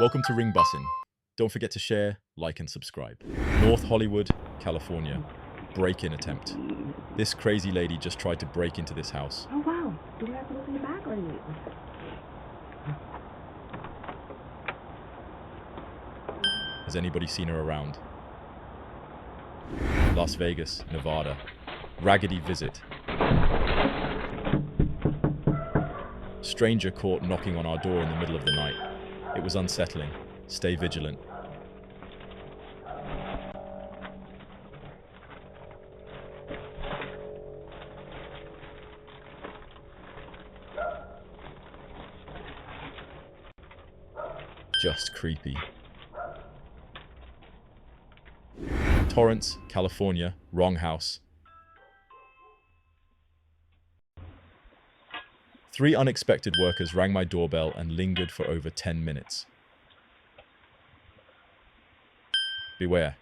Welcome to Ring Bussin. Don't forget to share, like, and subscribe. North Hollywood, California. Break-in attempt. This crazy lady just tried to break into this house. Oh, wow. Do we have to look in the back or you? Has anybody seen her around? Las Vegas, Nevada. Raggedy visit. Stranger caught knocking on our door in the middle of the night. It was unsettling. Stay vigilant. Just creepy. Torrance, California. Wrong house. 3 unexpected workers rang my doorbell and lingered for over 10 minutes. Beware.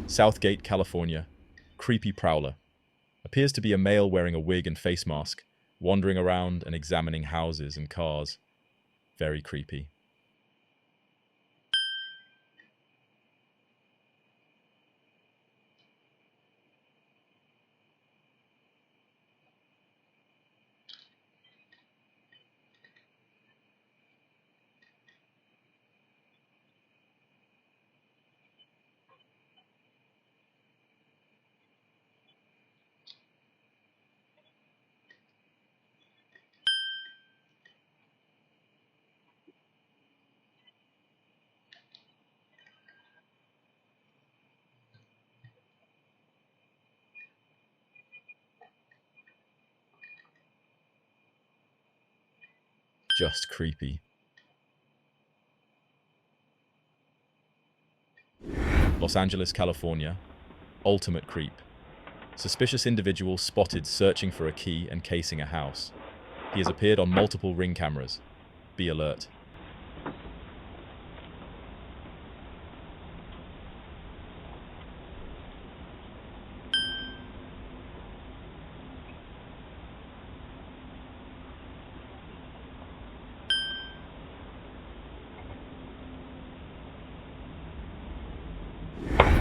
Southgate, California. Creepy prowler. Appears to be a male wearing a wig and face mask, wandering around and examining houses and cars. Very creepy. Just creepy. Los Angeles, California. Ultimate creep. Suspicious individual spotted searching for a key and casing a house. He has appeared on multiple Ring cameras. Be alert.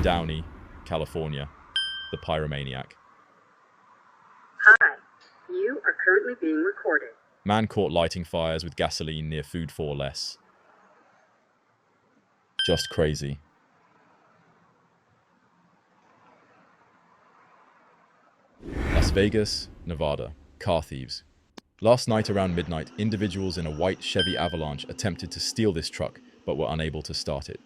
Downey, California. The pyromaniac. Hi. You are currently being recorded. Man caught lighting fires with gasoline near Food 4 Less. Just crazy. Las Vegas, Nevada. Car thieves. Last night around midnight, individuals in a white Chevy Avalanche attempted to steal this truck, but were unable to start it.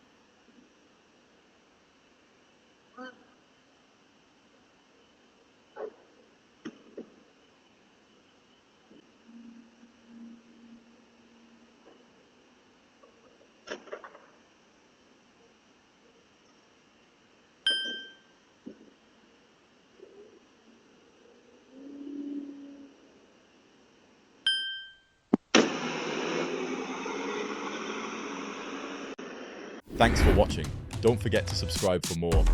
Thanks for watching. Don't forget to subscribe for more.